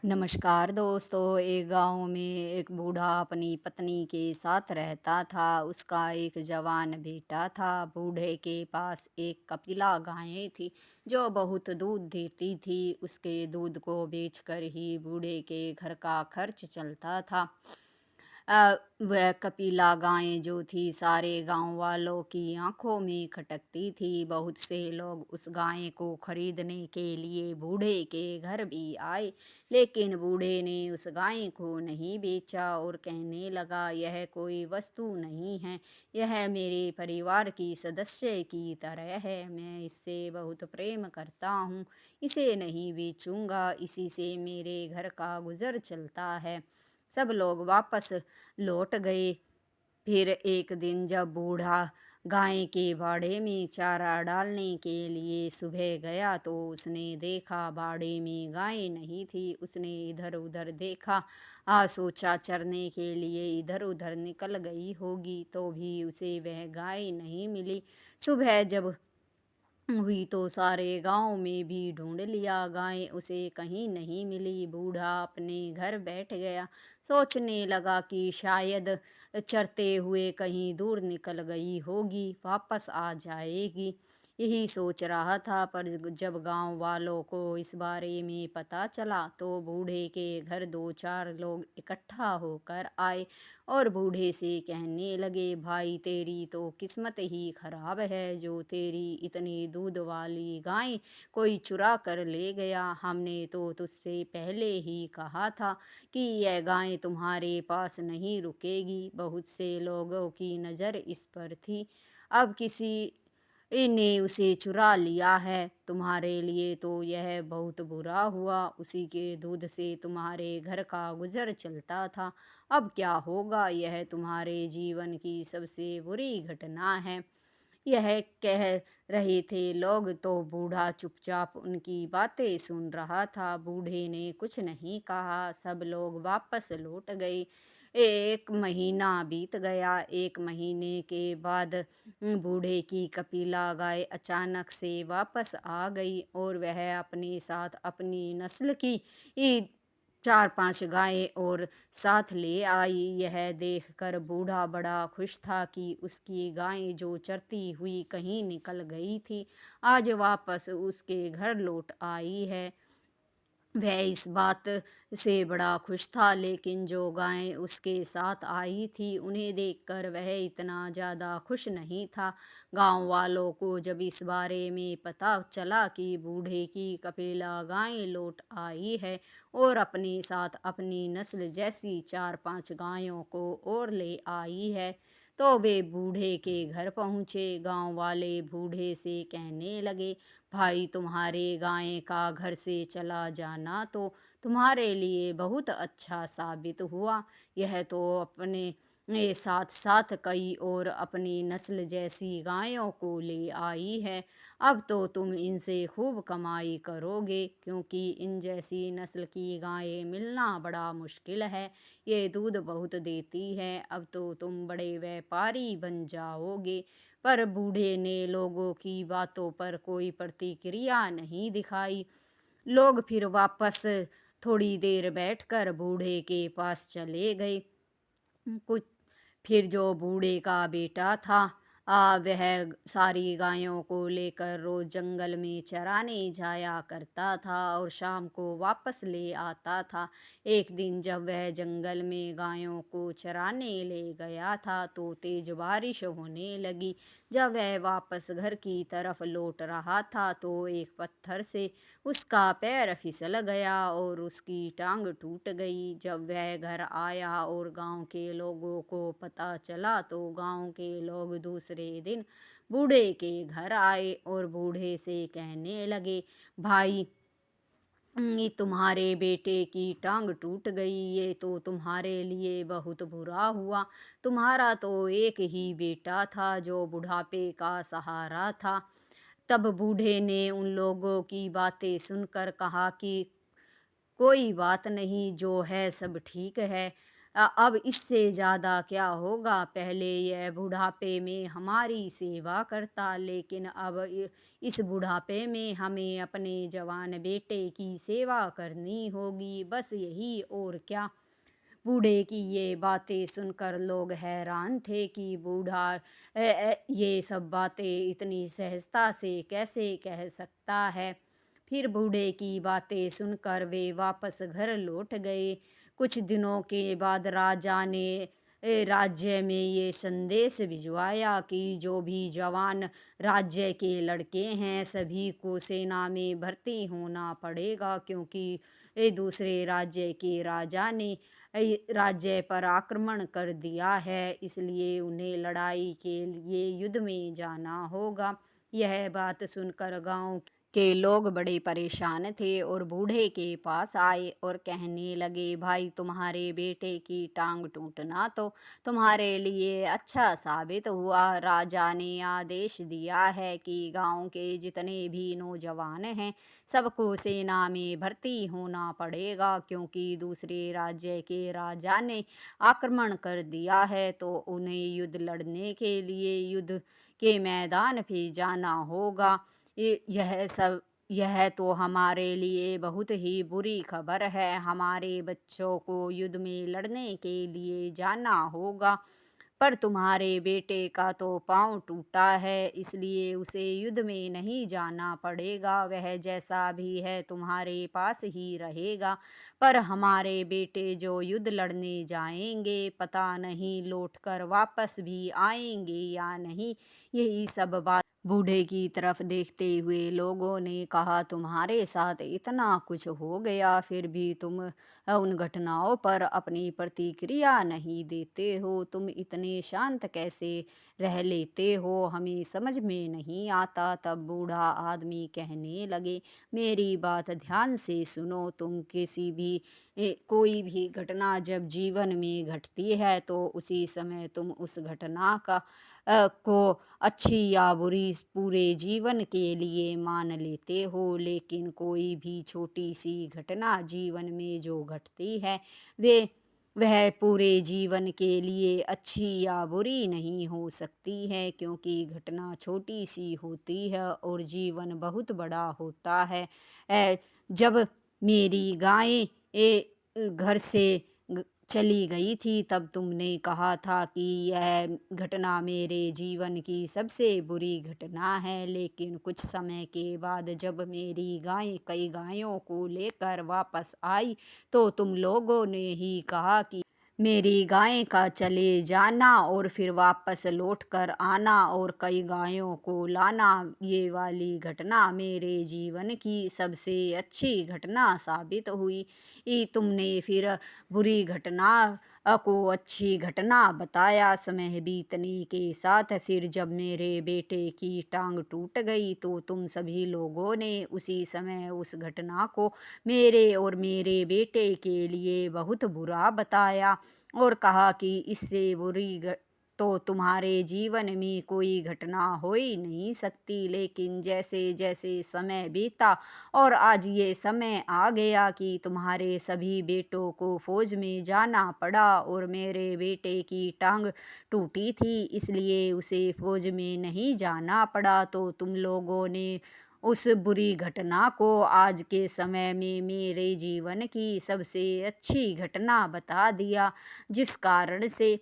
नमस्कार दोस्तों। एक गांव में एक बूढ़ा अपनी पत्नी के साथ रहता था। उसका एक जवान बेटा था। बूढ़े के पास एक कपिला गायें थी जो बहुत दूध देती थी। उसके दूध को बेचकर ही बूढ़े के घर का खर्च चलता था। वह कपिला गाय जो थी सारे गांव वालों की आंखों में खटकती थी। बहुत से लोग उस गाय को खरीदने के लिए बूढ़े के घर भी आए, लेकिन बूढ़े ने उस गाय को नहीं बेचा और कहने लगा, यह कोई वस्तु नहीं है, यह मेरे परिवार की सदस्य की तरह है। मैं इससे बहुत प्रेम करता हूँ, इसे नहीं बेचूंगा, इसी से मेरे घर का गुजर चलता है। सब लोग वापस लौट गए। फिर एक दिन जब बूढ़ा गाय के बाड़े में चारा डालने के लिए सुबह गया तो उसने देखा बाड़े में गाय नहीं थी। उसने इधर उधर देखा, सोचा चरने के लिए इधर उधर निकल गई होगी, तो भी उसे वह गाय नहीं मिली। सुबह जब हुई तो सारे गांव में भी ढूंढ लिया, गाय उसे कहीं नहीं मिली। बूढ़ा अपने घर बैठ गया, सोचने लगा कि शायद चरते हुए कहीं दूर निकल गई होगी, वापस आ जाएगी। यही सोच रहा था, पर जब गांव वालों को इस बारे में पता चला तो बूढ़े के घर दो चार लोग इकट्ठा होकर आए और बूढ़े से कहने लगे, भाई तेरी तो किस्मत ही खराब है, जो तेरी इतनी दूध वाली गाय कोई चुरा कर ले गया। हमने तो तुझसे पहले ही कहा था कि यह गाय तुम्हारे पास नहीं रुकेगी। बहुत से लोगों की नज़र इस पर थी। अब किसी ने उसे चुरा लिया है। तुम्हारे लिए तो यह बहुत बुरा हुआ, उसी के दूध से तुम्हारे घर का गुजर चलता था। अब क्या होगा, यह तुम्हारे जीवन की सबसे बुरी घटना है। यह कह रहे थे लोग तो बूढ़ा चुपचाप उनकी बातें सुन रहा था। बूढ़े ने कुछ नहीं कहा। सब लोग वापस लौट गए। एक महीना बीत गया। एक महीने के बाद बूढ़े की कपिला गाय अचानक से वापस आ गई और वह अपने साथ अपनी नस्ल की चार पांच गायें और साथ ले आई। यह देखकर बूढ़ा बड़ा खुश था कि उसकी गाय जो चरती हुई कहीं निकल गई थी, आज वापस उसके घर लौट आई है। वह इस बात से बड़ा खुश था, लेकिन जो गायें उसके साथ आई थी उन्हें देखकर वह इतना ज़्यादा खुश नहीं था। गांव वालों को जब इस बारे में पता चला कि बूढ़े की कपिला गाय लौट आई है और अपने साथ अपनी नस्ल जैसी चार पांच गायों को और ले आई है, तो वे बूढ़े के घर पहुँचे। गांव वाले बूढ़े से कहने लगे, भाई तुम्हारे गाय का घर से चला जाना तो तुम्हारे लिए बहुत अच्छा साबित हुआ। यह तो अपने साथ साथ कई और अपनी नस्ल जैसी गायों को ले आई है। अब तो तुम इनसे खूब कमाई करोगे, क्योंकि इन जैसी नस्ल की गायें मिलना बड़ा मुश्किल है। ये दूध बहुत देती है। अब तो तुम बड़े व्यापारी बन जाओगे। पर बूढ़े ने लोगों की बातों पर कोई प्रतिक्रिया नहीं दिखाई। लोग फिर वापस थोड़ी देर बैठकर बूढ़े के पास चले गए। कुछ फिर जो बूढ़े का बेटा था, वह सारी गायों को लेकर रोज जंगल में चराने जाया करता था और शाम को वापस ले आता था। एक दिन जब वह जंगल में गायों को चराने ले गया था तो तेज बारिश होने लगी। जब वह वापस घर की तरफ लौट रहा था तो एक पत्थर से उसका पैर फिसल गया और उसकी टांग टूट गई। जब वह घर आया और गांव के लोगों को पता चला तो गांव के लोग दूसरे दिन बूढ़े के घर आए और बूढ़े से कहने लगे, भाई ये तुम्हारे बेटे की टांग टूट गई, ये तो तुम्हारे लिए बहुत बुरा हुआ। तुम्हारा तो एक ही बेटा था जो बुढ़ापे का सहारा था। तब बूढ़े ने उन लोगों की बातें सुनकर कहा कि कोई बात नहीं, जो है सब ठीक है। अब इससे ज़्यादा क्या होगा? पहले यह बुढ़ापे में हमारी सेवा करता, लेकिन अब इस बुढ़ापे में हमें अपने जवान बेटे की सेवा करनी होगी, बस यही और क्या। बूढ़े की ये बातें सुनकर लोग हैरान थे कि बूढ़ा ये सब बातें इतनी सहजता से कैसे कह सकता है। फिर बूढ़े की बातें सुनकर वे वापस घर लौट गए। कुछ दिनों के बाद राजा ने राज्य में ये संदेश भिजवाया कि जो भी जवान राज्य के लड़के हैं सभी को सेना में भर्ती होना पड़ेगा, क्योंकि दूसरे राज्य के राजा ने राज्य पर आक्रमण कर दिया है, इसलिए उन्हें लड़ाई के लिए युद्ध में जाना होगा। यह बात सुनकर गांव के लोग बड़े परेशान थे और बूढ़े के पास आए और कहने लगे, भाई तुम्हारे बेटे की टांग टूटना तो तुम्हारे लिए अच्छा साबित हुआ। राजा ने आदेश दिया है कि गांव के जितने भी नौजवान हैं सबको सेना में भर्ती होना पड़ेगा, क्योंकि दूसरे राज्य के राजा ने आक्रमण कर दिया है, तो उन्हें युद्ध लड़ने के लिए युद्ध के मैदान पे जाना होगा। यह तो हमारे लिए बहुत ही बुरी खबर है। हमारे बच्चों को युद्ध में लड़ने के लिए जाना होगा, पर तुम्हारे बेटे का तो पाँव टूटा है, इसलिए उसे युद्ध में नहीं जाना पड़ेगा। वह जैसा भी है तुम्हारे पास ही रहेगा। पर हमारे बेटे जो युद्ध लड़ने जाएंगे पता नहीं लौटकर वापस भी आएंगे या नहीं। यही सब बात बूढ़े की तरफ देखते हुए लोगों ने कहा, तुम्हारे साथ इतना कुछ हो गया फिर भी तुम उन घटनाओं पर अपनी प्रतिक्रिया नहीं देते हो। तुम इतने शांत कैसे रह लेते हो, हमें समझ में नहीं आता। तब बूढ़ा आदमी कहने लगे, मेरी बात ध्यान से सुनो। तुम किसी भी कोई भी घटना जब जीवन में घटती है तो उसी समय तुम उस घटना को अच्छी या बुरी पूरे जीवन के लिए मान लेते हो, लेकिन कोई भी छोटी सी घटना जीवन में जो घटती है वे वह पूरे जीवन के लिए अच्छी या बुरी नहीं हो सकती है, क्योंकि घटना छोटी सी होती है और जीवन बहुत बड़ा होता है। जब मेरी गायें घर से चली गई थी तब तुमने कहा था कि यह घटना मेरे जीवन की सबसे बुरी घटना है, लेकिन कुछ समय के बाद जब मेरी गाय कई गायों को लेकर वापस आई तो तुम लोगों ने ही कहा कि मेरी गाय का चले जाना और फिर वापस लौट कर आना और कई गायों को लाना, ये वाली घटना मेरे जीवन की सबसे अच्छी घटना साबित हुई। तुमने फिर बुरी घटना को अच्छी घटना बताया। समय बीतने के साथ फिर जब मेरे बेटे की टांग टूट गई तो तुम सभी लोगों ने उसी समय उस घटना को मेरे और मेरे बेटे के लिए बहुत बुरा बताया और कहा कि इससे तो तुम्हारे जीवन में कोई घटना हो ही नहीं सकती। लेकिन जैसे जैसे समय बीता और आज ये समय आ गया कि तुम्हारे सभी बेटों को फौज में जाना पड़ा और मेरे बेटे की टांग टूटी थी इसलिए उसे फौज में नहीं जाना पड़ा, तो तुम लोगों ने उस बुरी घटना को आज के समय में मेरे जीवन की सबसे अच्छी घटना बता दिया, जिस कारण से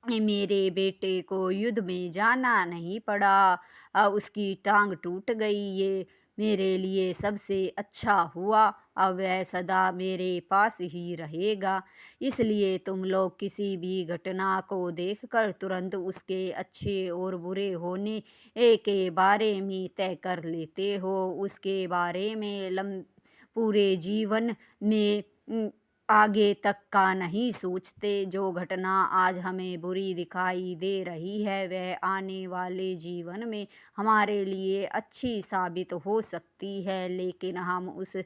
मेरे बेटे को युद्ध में जाना नहीं पड़ा। उसकी टांग टूट गई, ये मेरे लिए सबसे अच्छा हुआ। अब वह सदा मेरे पास ही रहेगा। इसलिए तुम लोग किसी भी घटना को देखकर तुरंत उसके अच्छे और बुरे होने के बारे में तय कर लेते हो। उसके बारे में पूरे जीवन में आगे तक का नहीं सोचते। जो घटना आज हमें बुरी दिखाई दे रही है वह आने वाले जीवन में हमारे लिए अच्छी साबित हो सकती है, लेकिन हम उस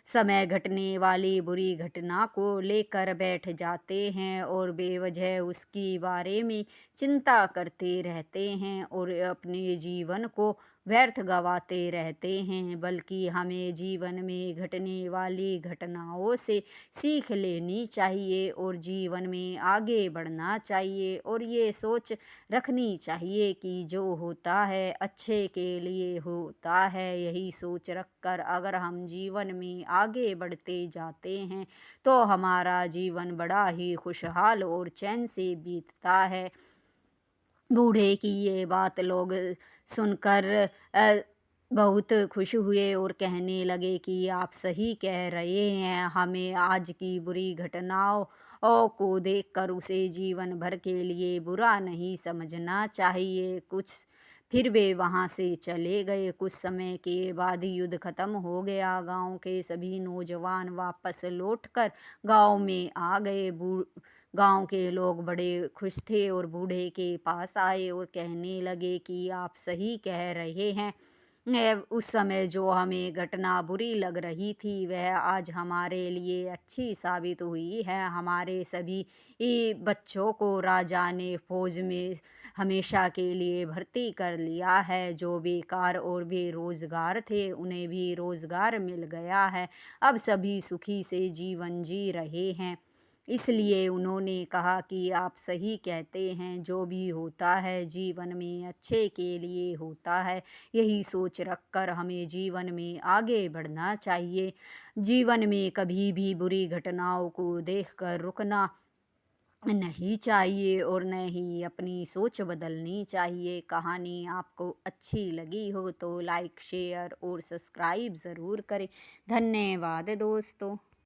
समय घटने वाली बुरी घटना को लेकर बैठ जाते हैं और बेवजह उसकी बारे में चिंता करते रहते हैं और अपने जीवन को व्यर्थ गवाते रहते हैं, बल्कि हमें जीवन में घटने वाली घटनाओं से सीख लेनी चाहिए और जीवन में आगे बढ़ना चाहिए और ये सोच रखनी चाहिए कि जो होता है अच्छे के लिए होता है। यही सोच रखकर अगर हम जीवन में आगे बढ़ते जाते हैं तो हमारा जीवन बड़ा ही खुशहाल और चैन से बीतता है। बूढ़े की ये बात लोग सुनकर अ, बहुत खुश हुए और कहने लगे कि आप सही कह रहे हैं। हमें आज की बुरी घटनाओं को देखकर उसे जीवन भर के लिए बुरा नहीं समझना चाहिए। कुछ फिर वे वहाँ से चले गए। कुछ समय के बाद युद्ध खत्म हो गया। गांव के सभी नौजवान वापस लौटकर गांव में आ गए। गांव के लोग बड़े खुश थे और बूढ़े के पास आए और कहने लगे कि आप सही कह रहे हैं। उस समय जो हमें घटना बुरी लग रही थी वह आज हमारे लिए अच्छी साबित हुई है। हमारे सभी बच्चों को राजा ने फौज में हमेशा के लिए भर्ती कर लिया है। जो बेकार और बेरोजगार थे उन्हें भी रोजगार मिल गया है। अब सभी सुखी से जीवन जी रहे हैं। इसलिए उन्होंने कहा कि आप सही कहते हैं, जो भी होता है जीवन में अच्छे के लिए होता है। यही सोच रखकर हमें जीवन में आगे बढ़ना चाहिए। जीवन में कभी भी बुरी घटनाओं को देखकर रुकना नहीं चाहिए और न ही अपनी सोच बदलनी चाहिए। कहानी आपको अच्छी लगी हो तो लाइक, शेयर और सब्सक्राइब ज़रूर करें। धन्यवाद दोस्तों।